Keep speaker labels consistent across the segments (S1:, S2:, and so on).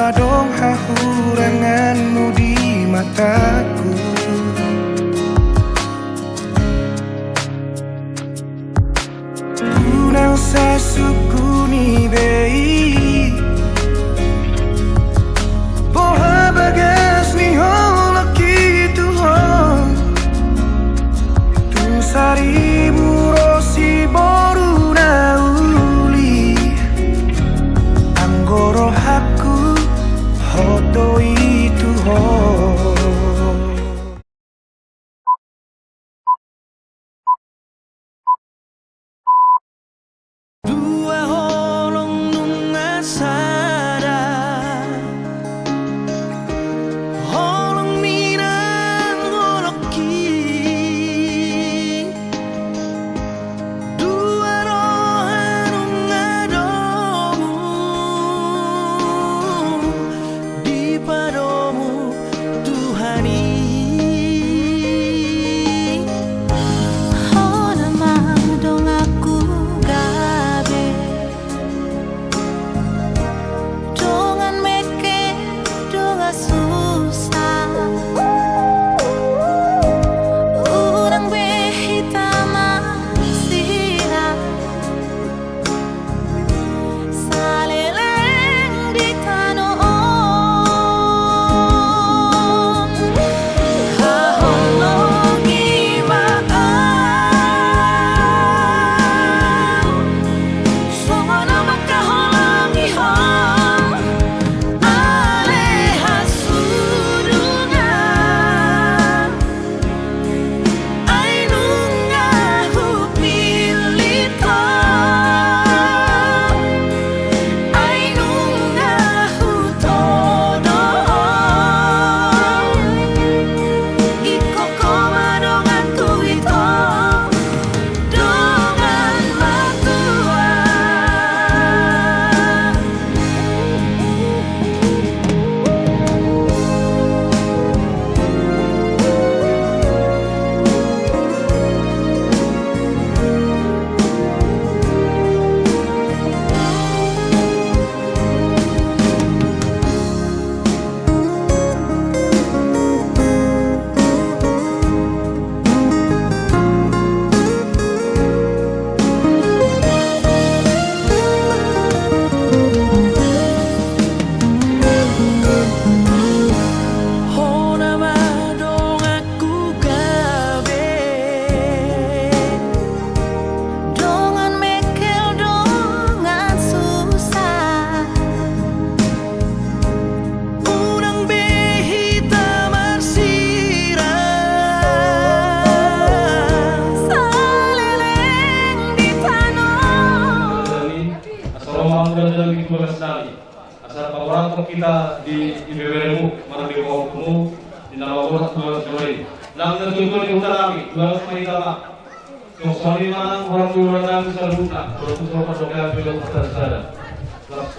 S1: Adong hahuranganmu di mataku. Unang sa suku ni bei boha bagas ni holaki tuhon tung saribu rosi boru nauli anggoro haku hoto itu ho. Dua holong nunga sada holong minang holoki dua rohan nunga domu di padomu Tuhani.
S2: Hona madong aku gabe dongan meke donga susah urang behita masira saleleng di tanoon haholongi maang songono makaholongi ho aleha sudungan ay nunga hupilito ay nunga hutodo ikokoma dongan tuito dongan matua. Hona madong aku gabe dongan mekel dongan susah urang behita marsira saleleng di tanon.
S3: Assalamualaikum warahmatullahi wabarakatuh. Asal pawarang kita di IBBMU, marami hukumu di nama Allah Subhanahu lang natutunan di utara kami, dua kali lama. Kung sali manang orang tua namin sa lupa, kalau sa pasokan bilang atasada.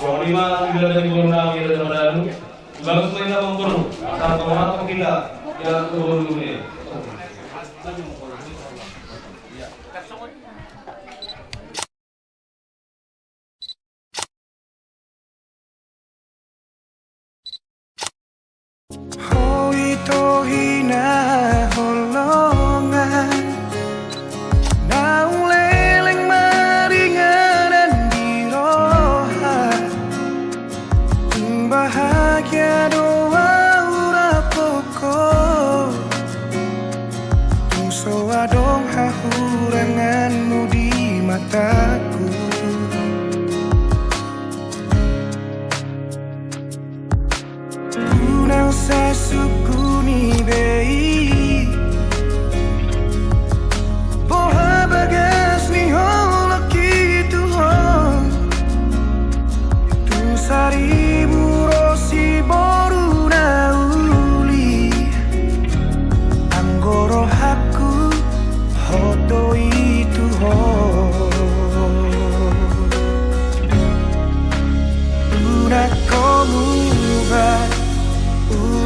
S3: Kung lima ang bila dari guru namin ada madalu, bagus kali na mengkono. Asal pawarang kita yang turun dunia.
S1: Ito hinaholongan naung leleng maringanan di roha bahagia doa ura pokok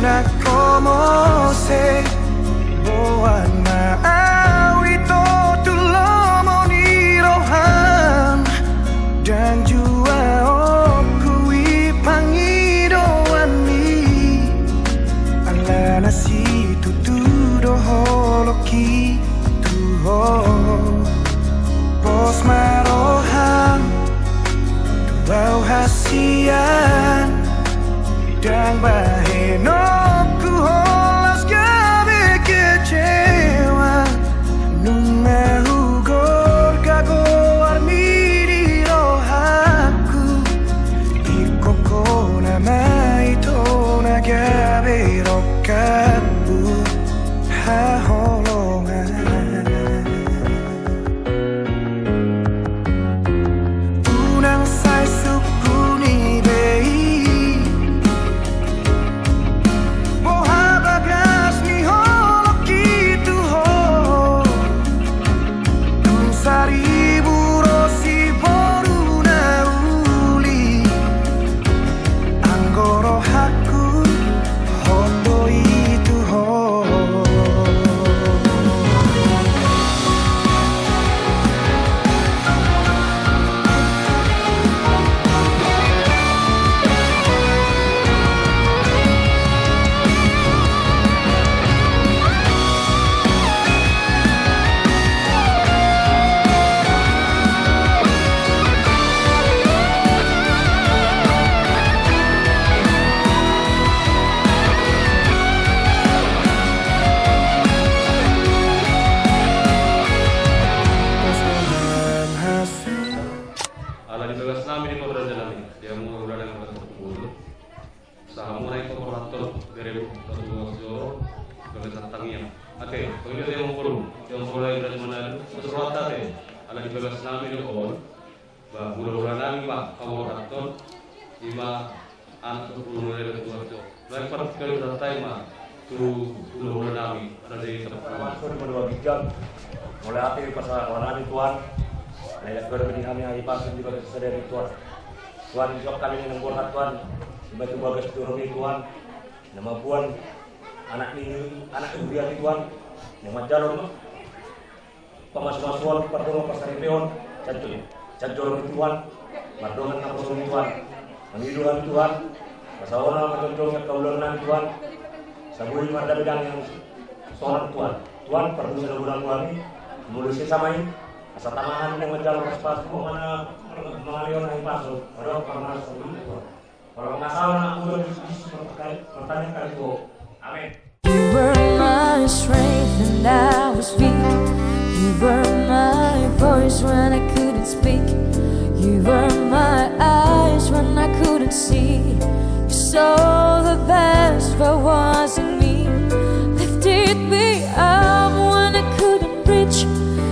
S1: una como sé boan maawi to tulomo ni rohan dan jua okui pangidoan ni ala nasi tutudo holoki tuho bos marohan bau hasian dan bahenokku holas gabe kecewa nunga hugor gago armiri rohaku ikoko nama itu nagabe rokabu haholongan unang sai supuni bei
S3: Ate, pagkita tayo mong puro, yung puro ay beras manalo, susurat tate, ala ibagas namin yung kawan, ba, mula-mula namin ba, kawarat to, ima, anak to puro nila yung tuwa to. Lain parang kayo sa tayo ma, mula-mula namin, ada di sa
S4: Masuk di dua bijak, mulai hati pasal warna Tuhan, layak berbedi kami hari pasal juga sedari Tuhan. Tuhan besok kami ini nembur Tuhan, batu bagas turun Tuhan, nama Tuhan. Anak ibu dia Tuhan, yang majalon, pemas-masuan, pardon pasaripeon, cancur Tuhan, mardongan kapusung Tuhan, mengiduhan Tuhan, pasawana mencontrongnya kaulangan Tuhan, sabui marda bidang yang soal Tuhan, pardon sa bulan kami, mulusin samai, asa tamahan yang majalon pas mana mengalion yang pasok, pada pernah sebelum Tuhan. Kalau masalah nak udah diskusi pertanyaan kali itu. Amin.
S2: You were my strength and I was weak. You were my voice when I couldn't speak. You were my eyes when I couldn't see. You saw the best what was in me. Lifted me up when I couldn't reach.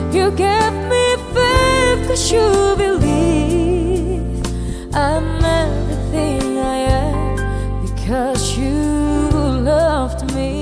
S2: You gave me faith 'cause you believe I'm everything I am because you loved me.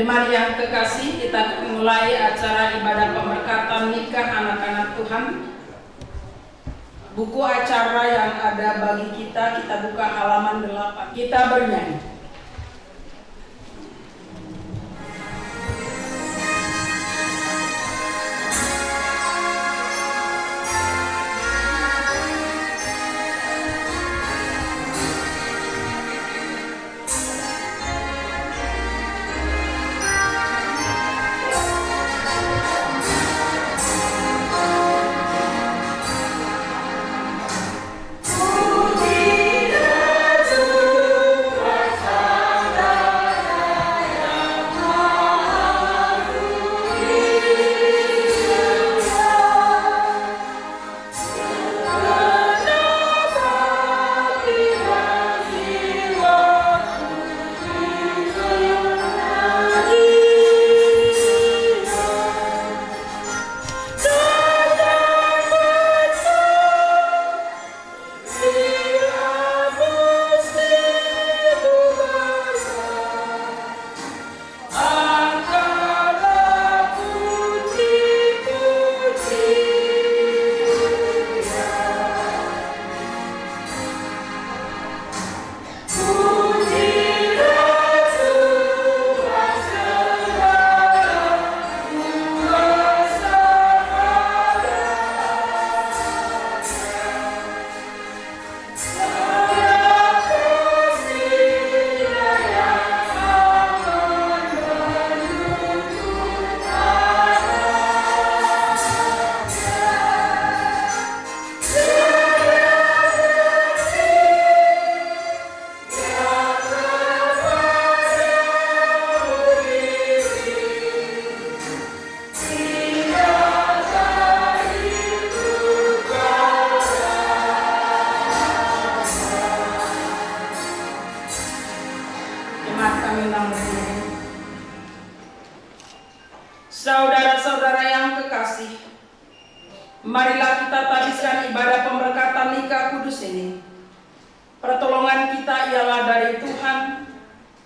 S5: Jemaat yang kekasih, kita mulai acara ibadah pemberkatan nikah anak-anak Tuhan. Buku acara yang ada bagi kita buka halaman 8. Kita bernyanyi. Saudara-saudara yang kekasih, marilah kita tabiskan ibadah pemberkatan nikah kudus ini. Pertolongan kita ialah dari Tuhan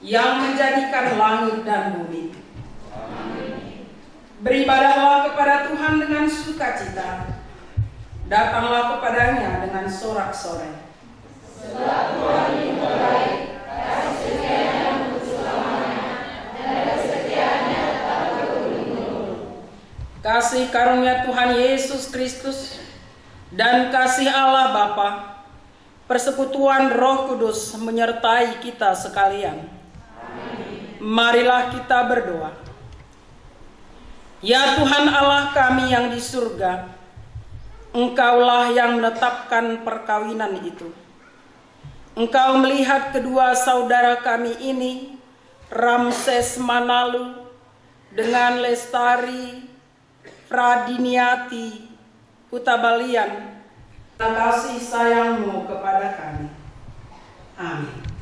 S5: yang menjadikan langit dan bumi. Beribadahlah kepada Tuhan dengan sukacita, datanglah kepadanya dengan sorak-sorai. Sebab Tuhan itu baik, kasih setianya untuk selamanya, dan kesetiaannya tetap turun-temurun. Kasih karunia Tuhan Yesus Kristus dan kasih Allah Bapa, persekutuan Roh Kudus menyertai kita sekalian. Amin. Marilah kita berdoa. Ya Tuhan Allah kami yang di surga, Engkaulah yang menetapkan perkawinan itu. Engkau melihat kedua saudara kami ini, Ramses Manalu dengan Lestari Pradiniati Hutabalian, kasih sayangmu kepada kami. Amin.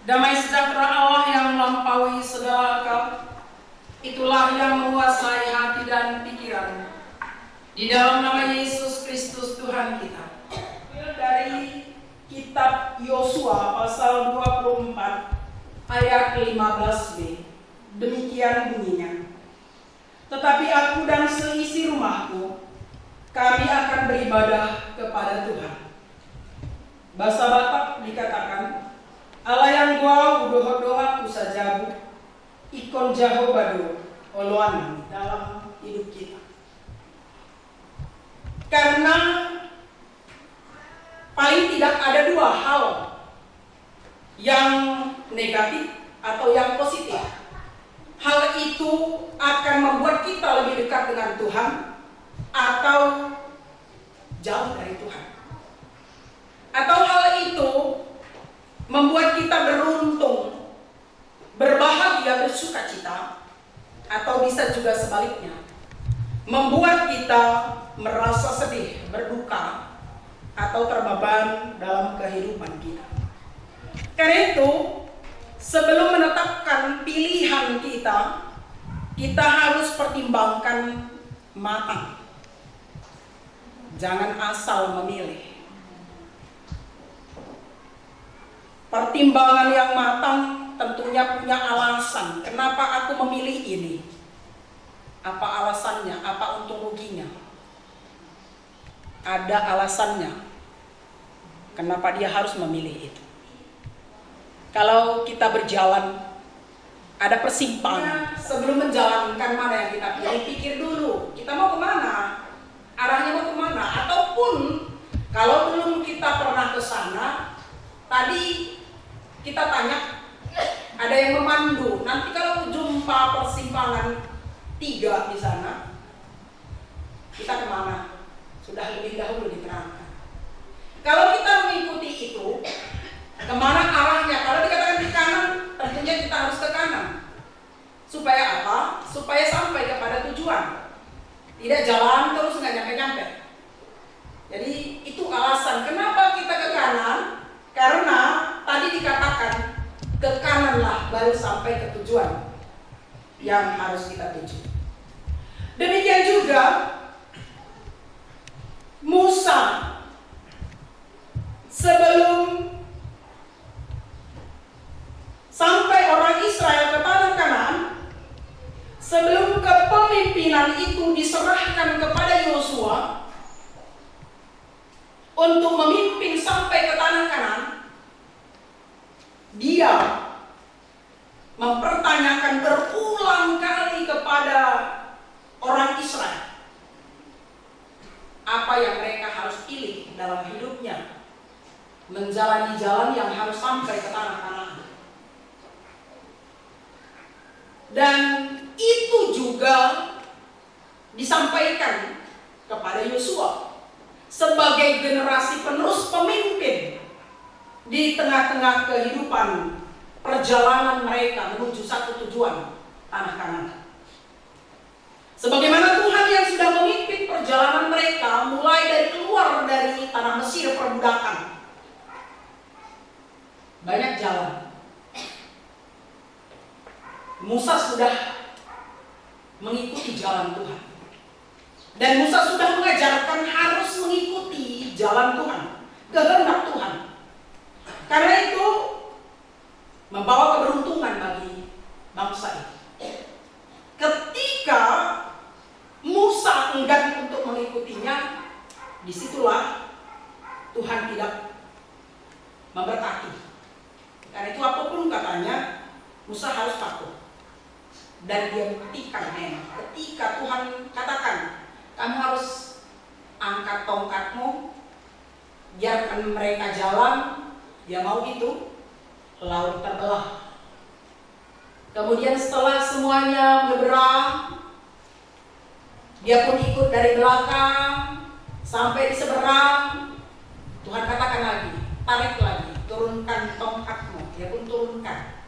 S5: Damai sejahtera Allah yang melampaui segala akal, itulah yang menguasai hati dan pikiran. Di dalam nama Yesus Kristus Tuhan kita. Dari kitab Yosua pasal 24 ayat 15b. Demikian bunyinya. Tetapi aku dan seisi rumahku, kami akan beribadah kepada Tuhan. Bahasa Batak dikatakan, Allah yang gua udoh-doha kusajabu, ikon jaho badu, oloan dalam hidup kita. Karena paling tidak ada dua hal yang negatif atau yang positif. Hal itu akan membuat kita lebih dekat dengan Tuhan atau jauh dari Tuhan. Atau hal itu membuat kita beruntung, berbahagia, bersukacita, atau bisa juga sebaliknya, membuat kita merasa sedih, berduka, atau terbeban dalam kehidupan kita. Karena itu, sebelum menetapkan pilihan kita, kita harus pertimbangkan matang. Jangan asal memilih. Pertimbangan yang matang tentunya punya alasan. Kenapa aku memilih ini? Apa alasannya? Apa untung ruginya? Ada alasannya. Kenapa dia harus memilih itu? Kalau kita berjalan, ada persimpangan. Sebelum menjalankan mana yang kita pilih, pikir dulu. Kita mau kemana? Arahnya mau kemana? Ataupun kalau belum kita pernah ke sana, tadi kita tanya, ada yang memandu. Nanti kalau jumpa persimpangan 3 di sana, kita kemana? Sudah lebih dahulu diterangkan. Kalau kita mengikuti itu, kemana arahnya? Kalau dikatakan di kanan, tentunya kita harus ke kanan. Supaya apa? Supaya sampai kepada tujuan. Tidak jalan terus nggak nyampe-nyampe. Jadi itu alasan kenapa kita ke kanan. Karena tadi dikatakan ke kananlah baru sampai ke tujuan yang harus kita tuju. Demikian juga Musa sebelum sampai orang Israel ke tanah Kanaan, sebelum kepemimpinan itu diserahkan kepada Yosua untuk memimpin sampai ke tanah Kanaan, dia mempertanyakan berulang kali kepada orang Israel apa yang mereka harus pilih dalam hidupnya, menjalani jalan yang harus sampai ke tanah Kanaan. Dan itu juga disampaikan kepada Yosua sebagai generasi penerus pemimpin di tengah-tengah kehidupan perjalanan mereka menuju satu tujuan, tanah Kanaan. Sebagaimana Tuhan yang sudah memimpin perjalanan mereka mulai dari keluar dari tanah Mesir perbudakan. Banyak jalan. Musa sudah mengikuti jalan Tuhan. Dan Musa sudah mengajarkan harus mengikuti jalan Tuhan, kehendak Tuhan. Karena itu membawa keberuntungan bagi bangsa ini. Ketika Musa enggan untuk mengikutinya, disitulah Tuhan tidak memberkati. Karena itu apapun katanya, Musa harus takut. Dan dia buktikan memang. Ketika Tuhan katakan, kamu harus angkat tongkatmu, biarkan mereka jalan, dia mau itu, laut terbelah. Kemudian setelah semuanya bergerak, dia pun ikut dari belakang sampai di seberang. Tuhan katakan lagi, tarik lagi, turunkan tongkatmu. Dia pun turunkan.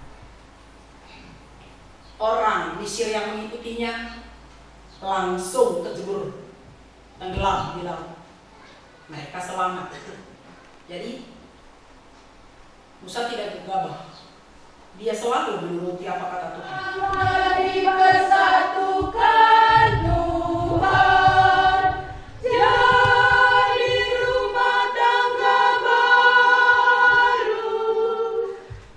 S5: Orang Mesir yang mengikutinya langsung terjebur, tenggelam di laut. Mereka selamat. Jadi Musa tidak gegabah. Dia selalu menuruti apa kata Tuhan.
S2: Mari bersatukan Tuhan, jadi rumah tangga baru,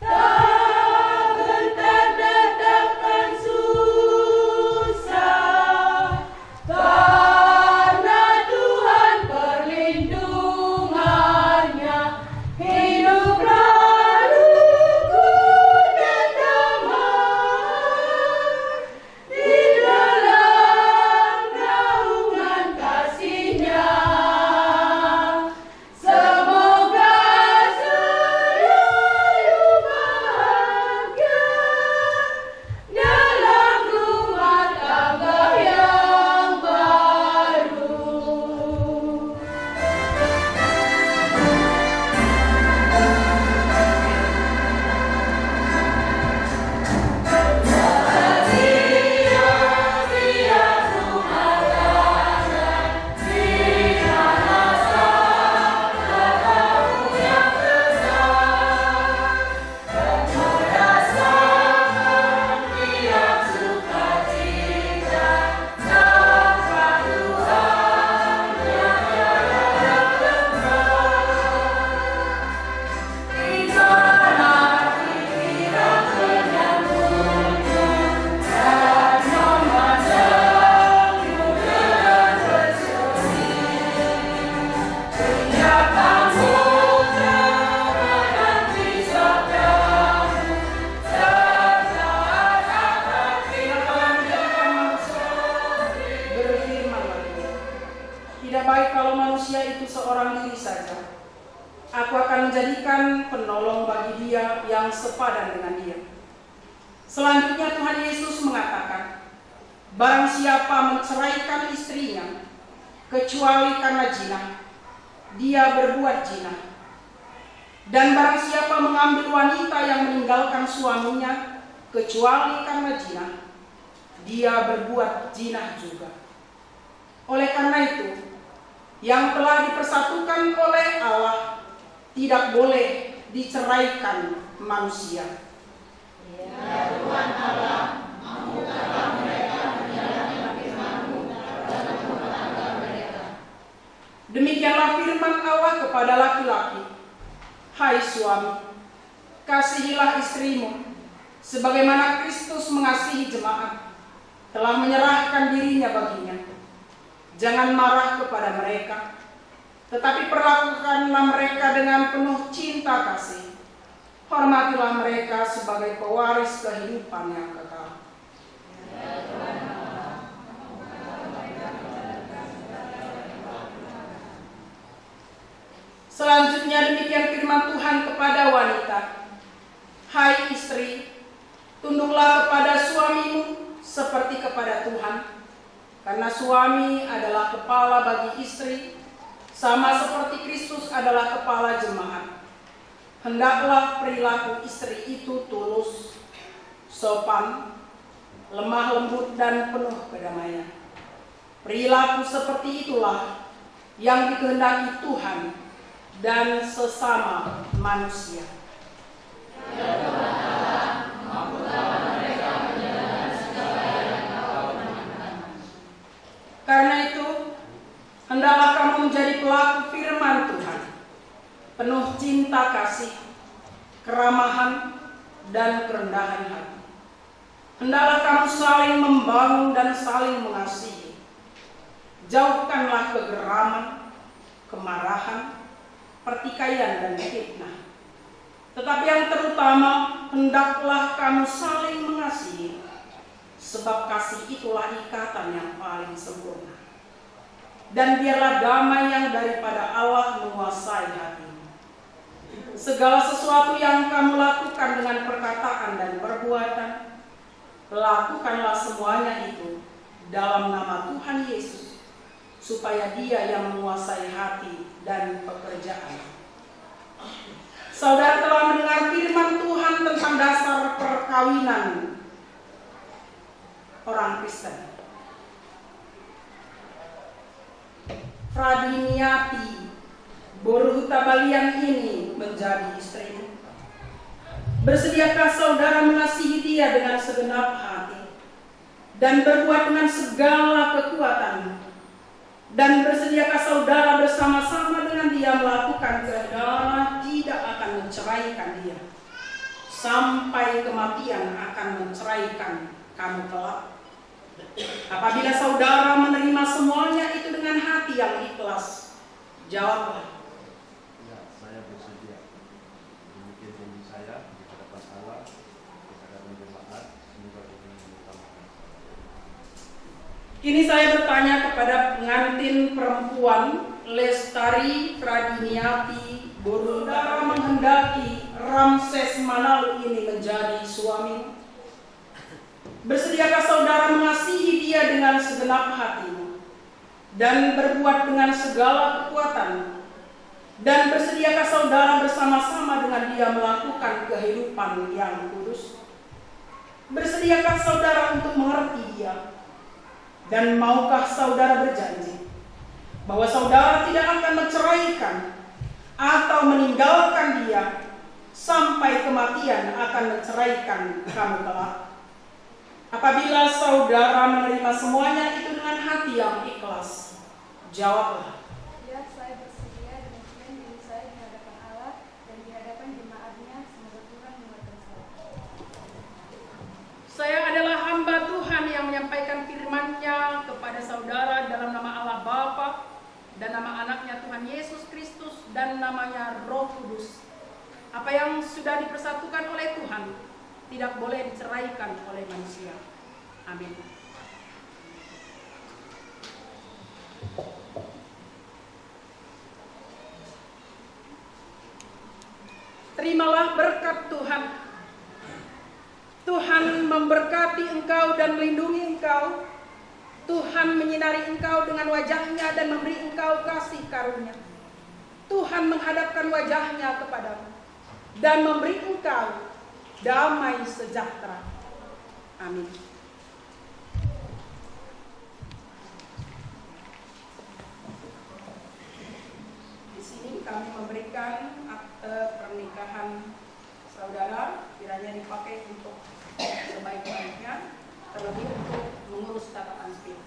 S2: tak gentar datangkan susah, karena Tuhan perlindungannya, hiduplah rukun dan damai.
S5: manusia itu seorang diri saja, Aku akan menjadikan penolong bagi dia yang sepadan dengan dia. Selanjutnya Tuhan Yesus mengatakan, barang siapa menceraikan istrinya, kecuali karena zina, dia berbuat zina. Dan barang siapa mengambil wanita yang meninggalkan suaminya, kecuali karena zina, dia berbuat zina juga. Oleh karena itu, yang telah dipersatukan oleh Allah tidak boleh diceraikan manusia.
S2: Ya Tuhan Allah, mampukanlah mereka menjalani firman-Mu dalam rumah tangga mereka.
S5: Demikianlah firman Allah kepada laki-laki. Hai suami, kasihilah istrimu, sebagaimana Kristus mengasihi jemaat, telah menyerahkan dirinya baginya. Jangan marah kepada mereka, tetapi perlakukanlah mereka dengan penuh cinta kasih. Hormatilah mereka sebagai pewaris kehidupan yang kekal. Selanjutnya demikian firman Tuhan kepada wanita. Hai istri, tunduklah kepada suamimu seperti kepada Tuhan. Karena suami adalah kepala bagi istri, sama seperti Kristus adalah kepala jemaat. Hendaklah perilaku istri itu tulus, sopan, lemah lembut dan penuh kedamaian. Perilaku seperti itulah yang dikehendaki Tuhan dan sesama manusia.
S2: Ya Tuhan Allah, mampukanlah mereka menjalankan segala yang Kau perintahkan.
S5: Karena itu, hendaklah kamu menjadi pelaku firman Tuhan, penuh cinta kasih, keramahan, dan kerendahan hati. Hendaklah kamu saling membangun dan saling mengasihi. Jauhkanlah kegeraman, kemarahan, pertikaian, dan fitnah. Tetapi yang terutama, hendaklah kamu saling mengasihi, sebab kasih itulah ikatan yang paling sempurna. Dan biarlah damai yang daripada Allah menguasai hatimu. Segala sesuatu yang kamu lakukan dengan perkataan dan perbuatan, lakukanlah semuanya itu dalam nama Tuhan Yesus, supaya Dia yang menguasai hati dan pekerjaan. Saudara telah mendengar firman Tuhan tentang dasar perkawinan orang Kristen. Pradiniati, Boruhuta Balian ini menjadi istrimu. Bersediakah saudara mengasihi dia dengan segenap hati dan berbuat dengan segala kekuatan? Dan bersediakah saudara bersama-sama dengan dia melakukan kehendak tidak akan menceraikan dia, sampai kematian akan menceraikan kamu kelak? Apabila saudara menerima semuanya itu dengan hati yang ikhlas, jawablah.
S6: Ya, saya bersedia. Demikian janji saya di hadapan Allah, di hadapan jemaat, semoga Tuhan mengutamakan.
S5: Kini saya bertanya kepada pengantin perempuan Lestari Pradiniati Borudara menghendaki Ramses Manalu ini menjadi suami. Bersediakah saudara mengasihi dia dengan segenap hatimu dan berbuat dengan segala kekuatan? Dan bersediakah saudara bersama-sama dengan dia melakukan kehidupan yang kudus? Bersediakah saudara untuk mengerti dia? Dan maukah saudara berjanji bahwa saudara tidak akan menceraikan atau meninggalkan dia sampai kematian akan menceraikan kamu kelak? Apabila saudara menerima semuanya itu dengan hati yang ikhlas, jawablah.
S7: Ya, saya bersedia demikian diri saya di hadapan Allah dan di hadapan jemaatnya, semoga Tuhan menguatkan saya.
S5: Saya adalah hamba Tuhan yang menyampaikan firman-Nya kepada saudara dalam nama Allah Bapa dan nama anaknya Tuhan Yesus Kristus dan namanya Roh Kudus. Apa yang sudah dipersatukan oleh Tuhan tidak boleh diceraikan oleh manusia. Amin. terimalah berkat Tuhan. Tuhan memberkati engkau dan melindungi engkau. Tuhan menyinari engkau dengan wajahnya dan memberi engkau kasih karunia. Tuhan menghadapkan wajahnya kepadamu dan memberi engkau damai sejahtera. Amin. Di sini kami memberikan akte pernikahan saudara, kiranya dipakai untuk sebaik-baiknya, terlebih untuk mengurus catatan sipil.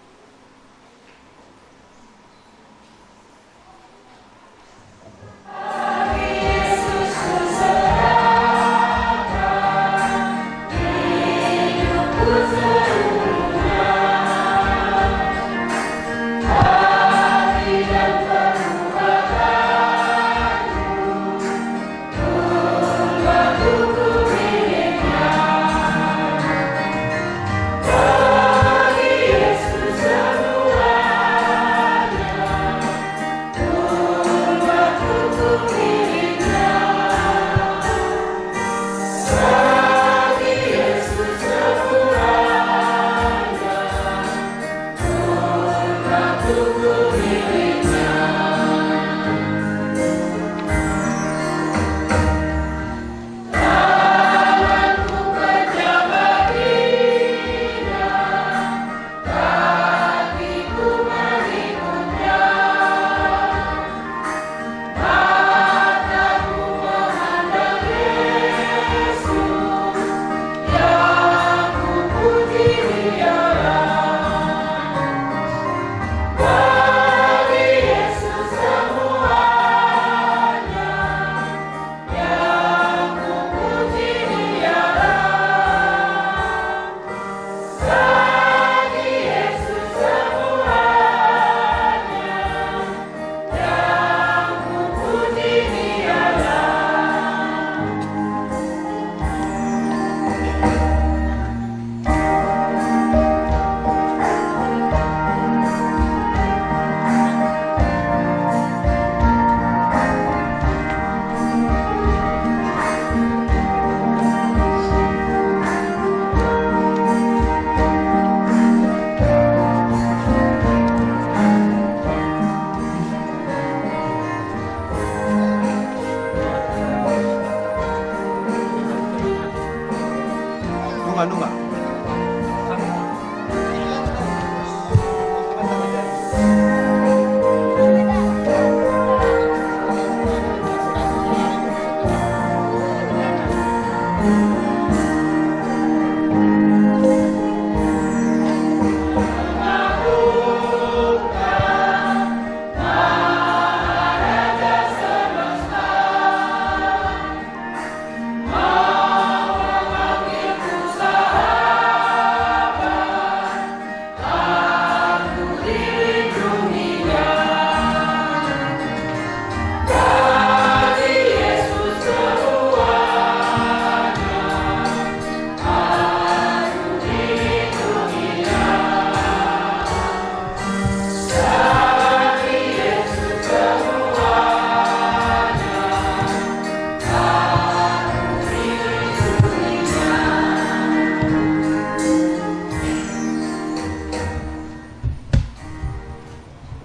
S1: Nunga.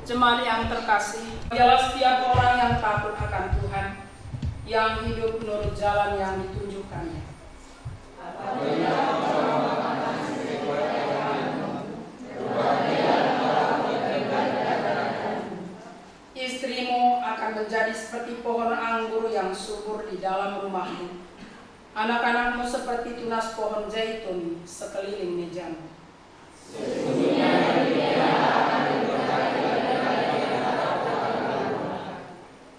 S5: Jemaat yang terkasih, ialah setiap orang yang takut akan Tuhan, yang hidup menurut jalan yang ditunjukkannya. Istrimu akan menjadi seperti pohon anggur yang subur di dalam rumahmu. Anak-anakmu seperti tunas pohon zaitun sekeliling mejamu.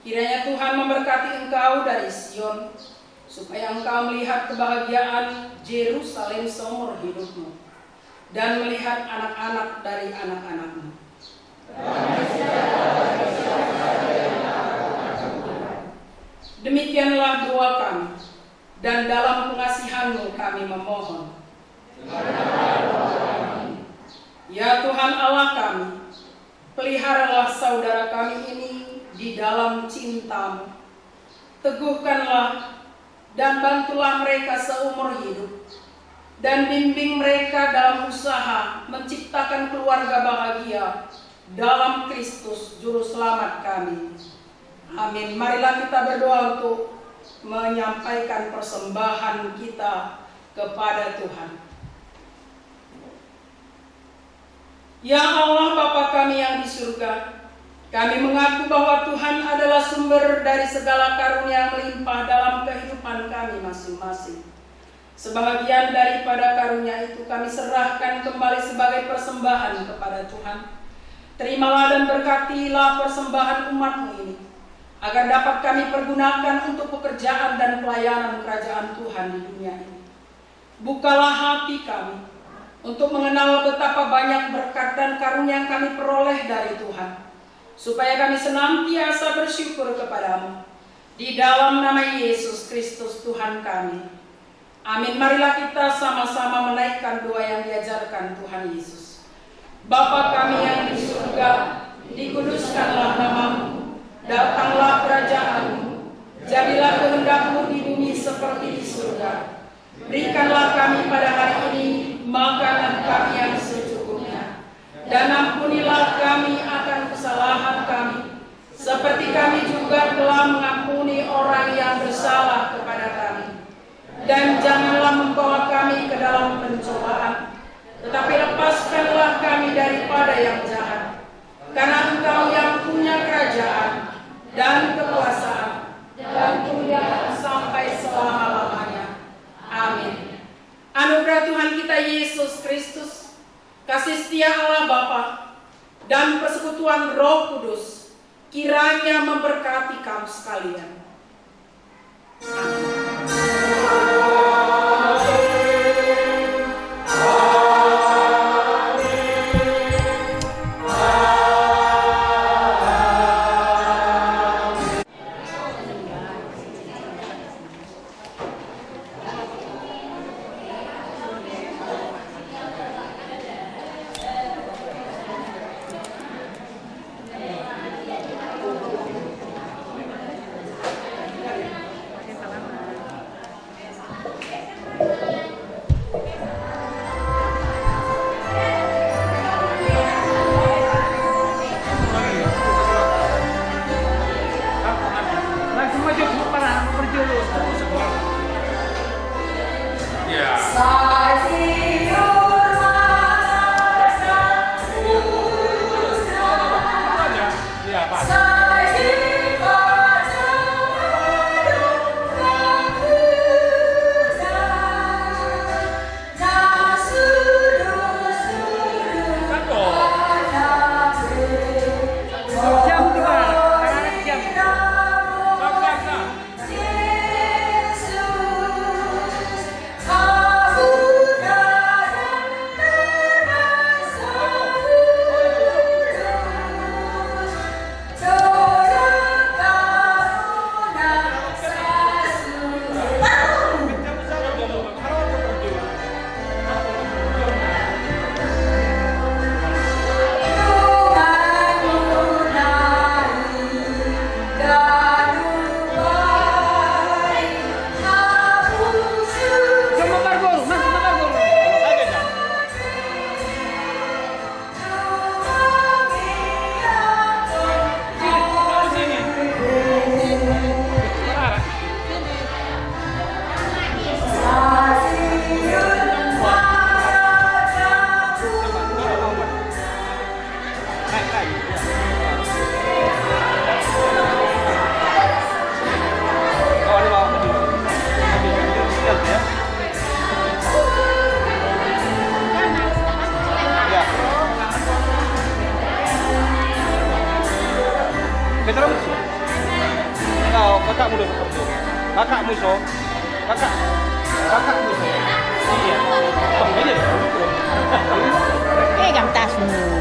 S5: Kiranya Tuhan memberkati engkau dari Sion, supaya engkau melihat kebahagiaan Yerusalem seumur hidupmu, dan melihat anak-anak dari anak-anakmu. Demikianlah doa kami, dan dalam pengasihan-Mu kami memohon. Ya Tuhan Allah kami, peliharalah saudara kami ini di dalam cinta-Mu. Teguhkanlah dan bantulah mereka seumur hidup. Dan bimbing mereka dalam usaha menciptakan keluarga bahagia dalam Kristus Juru Selamat kami. Amin. Marilah kita berdoa untuk menyampaikan persembahan kita kepada Tuhan. Ya Allah Bapa kami yang di surga, kami mengaku bahwa Tuhan adalah sumber dari segala karunia yang melimpah dalam kehidupan kami masing-masing. Sebahagian daripada karunia itu kami serahkan kembali sebagai persembahan kepada Tuhan. Terimalah dan berkatilah persembahan umat-Mu ini, agar dapat kami pergunakan untuk pekerjaan dan pelayanan kerajaan Tuhan di dunia ini. Bukalah hati kami untuk mengenal betapa banyak berkat dan karunia yang kami peroleh dari Tuhan, supaya kami senantiasa bersyukur kepadamu. Di dalam nama Yesus Kristus Tuhan kami. Amin. Marilah kita sama-sama menaikkan doa yang diajarkan Tuhan Yesus. Bapa kami yang di surga, dikuduskanlah nama-Mu, datanglah kerajaan-Mu, jadilah kehendak-Mu di bumi seperti di surga. Berikanlah kami pada hari ini makanan kami yang secukupnya, dan ampunilah kami akan kesalahan kami, seperti kami juga telah mengampuni orang yang bersalah kepada kami. Dan janganlah membawa kami ke dalam pencobaan, tetapi lepaskanlah kami daripada yang jahat. Karena Engkau yang punya kerajaan dan kekuasaan dan kemuliaan sampai selama-lamanya. Amin. Anugerah Tuhan kita Yesus Kristus, kasih setia Allah Bapa, dan persekutuan Roh Kudus kiranya memberkati kamu sekalian. Amin.
S1: kakakmu dulu. Kakakmu so. Kakakmu so. Iya.
S8: Pegang tasmu.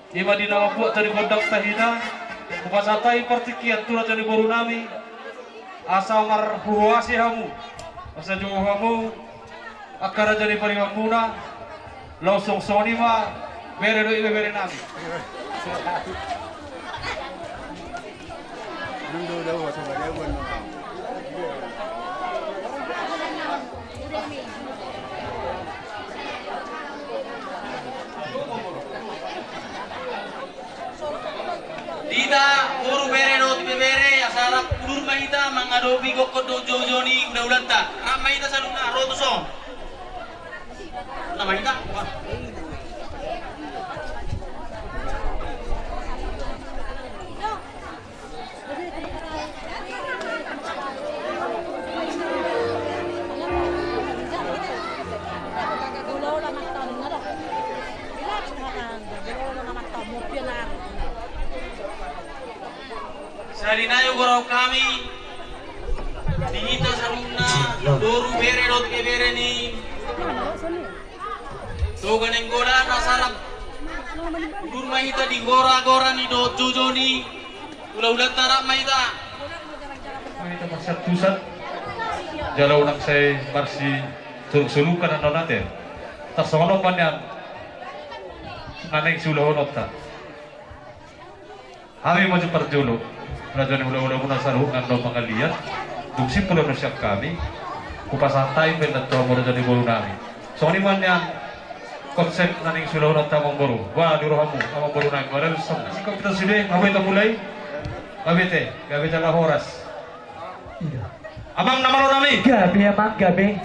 S3: Ima di nama buat dari gondang tahina, kupasatai partikiat turat dari boru nami, asa mar huruasi hamu, asa jauh hamu, akara jadi parimamuna, langsung sonima, bere do ibe bere nami.
S1: Dita, guru bere do tibe bere, asarap kulur mahita, mangadobi gokot do jojo ni udah-udanta. Ramai ita saluna, roto song. Nama ita, Salinayo gorau kami dihita saluna doru bere dot ke bere ni togan yang goda nasarap dur mahita di gora-gora ni dot jojo ni ulah-ulah tarak mahita
S3: Mahita masyad tusat, jalaw nak saya marsi sulukan ano natin. Tas sono man yan, nanay sulahon ta. Kami maju perjolo. Rajan mula-mula muna saruh ngandong mga liat, dugsi pula na siya kami, kupasantay men na to muna jadi bolu nami. So ni man yan, konsep naning sulaw ng tamang boru, wah dirohamu, tamang boru nami. Marami sa sikap kita sudah, ngabay ta mulay, gabi ta la horas. Abang namalo nami.
S9: Gabi amat gabi.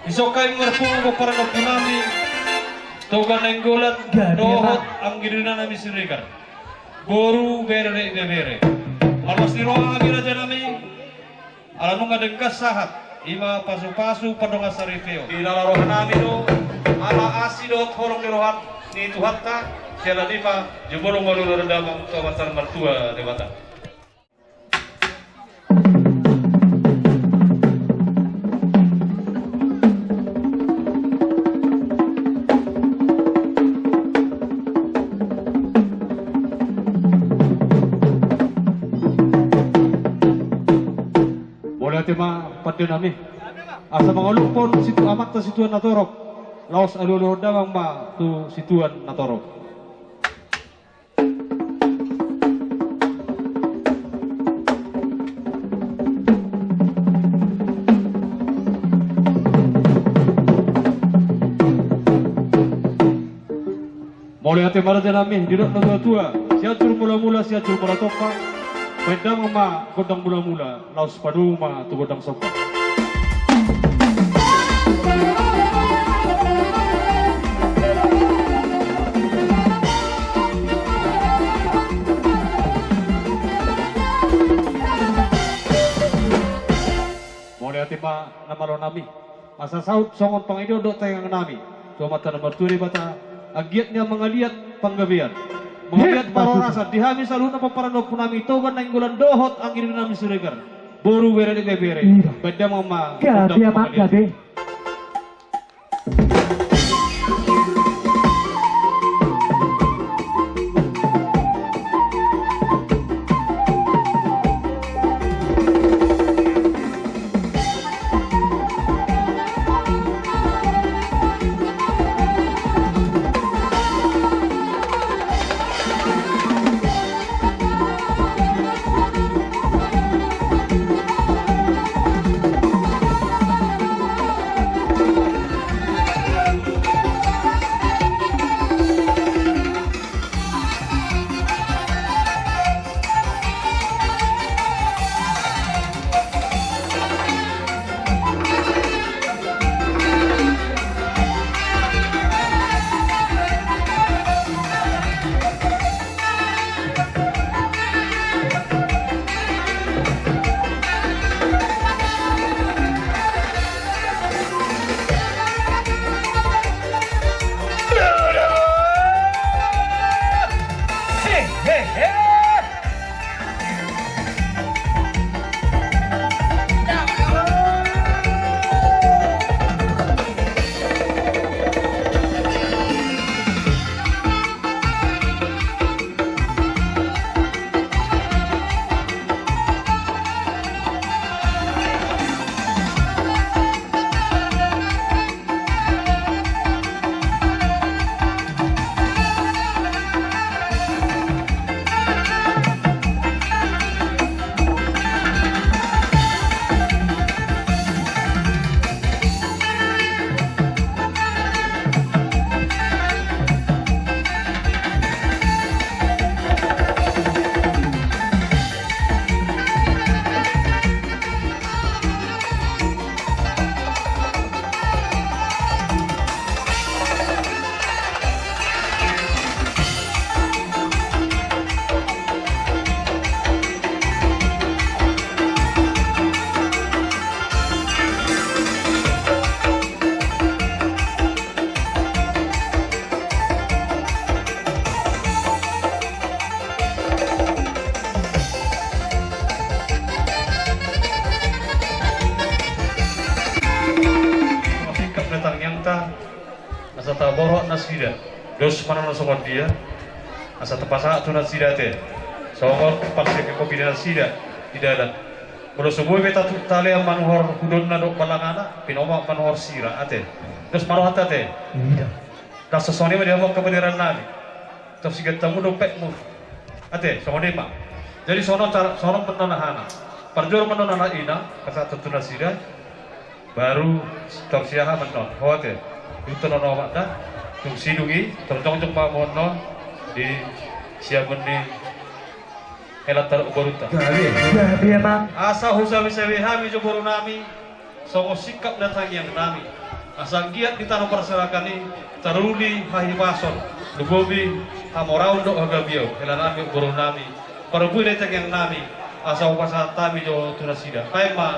S3: Isokay ngarpung ko para ng punami, toga ng gulat, dohot ang girina nami sirikan. Boru bere bere. Almas ni roa kami raja nami. Alam nga dengkas sahat. Ima pasu-pasu padonga sarifeo. Di lalarohan nami do. Ala asidot horong ni rohan ni Tuhan ta. Siala lima jubolong walulu rendamang kawasan mertua dewata. Tema pada nami asa mga lupon situ amat ta situan natorok laos aluluhod damang ma tu situan natorok mulai ate maraja nami duduk na tua siatur mula-mula siatur maratoka Wedang ma godang mula-mula, laos padu ma tu godang sopa. Mulai hati ma namalo nami, asa saud songon pangido do tayang nami. Cuma mata nomor 2 bata, agiatnya mengaliat panggabian. Mengiat parorasa dihami saluna paparano punami togan na inggulan dohot ang inu nami suregar. Boru bere de bere. Beda mama.
S9: Gabi amat gabi.
S3: sida. Dos mana songor dia. Asa tepasa tuna sida te. Songor pakse ke kopi dan sida tidak ada. Kalau sebuah beta tali yang manuhor hudon nadok balangana, pinoma manuhor sira ate. Terus maruh te. Iya. Dan sesoni dia mau kebenaran nabi. Terus kita tamu dompetmu. Ate, sono ma. Jadi sono menanahana. Parjur menanahana ina kata tuna sida. Baru tersiaha menon. Hoate. Itu nono makna. Tung sidungi, terjong pamono di siapun di helat taruh baruta.
S9: Gabi emang.
S3: Asa husami sewihami joboro nami, songo sikap datang yang nami. Asa giat di tanah perserakani, teruli hahiwason, lugobi hamorau dok hagabiau, helat nami joboro nami. Perbu datang yang nami, asa upasa tami jo tunasida. Kaima.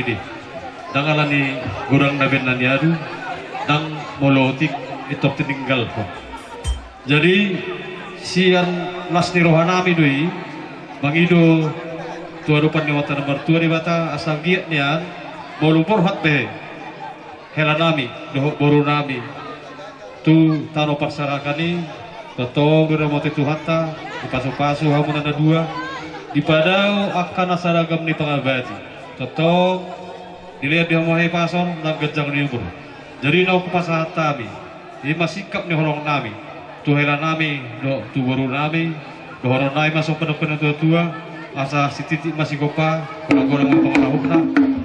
S3: ini. Dangalan ni gurang na benanyadu dang molotik itok tininggal ko. Jadi sian las ni rohanami doi mangido tuado panyawatan nomor 2 di bata asal giat nian molupor hat be helanami dohok boru nami tu tano passarakani toto geromote tuhata pasu-pasu hamun ada 2 di padau akan asaragam ni pangabati toto dilihat dia mohai pason nang gejang ni ubur jadi nau kepasahat tami ini masikap ni holong nami tu helanami do tu boru nami do horon nai masuk penuh tua asa si titik masih gopa orang mau pengalahukna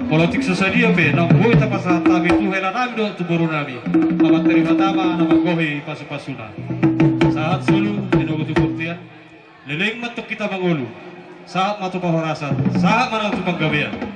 S3: politik sesadia be nang boy ta pasahat tami tu helanami do tu boru nami amat terima tama nama gohi pasu-pasuna saat sulu dinogo tu buktian leleng matuk kita mangulu saat matu pahorasan saat mana tu panggabean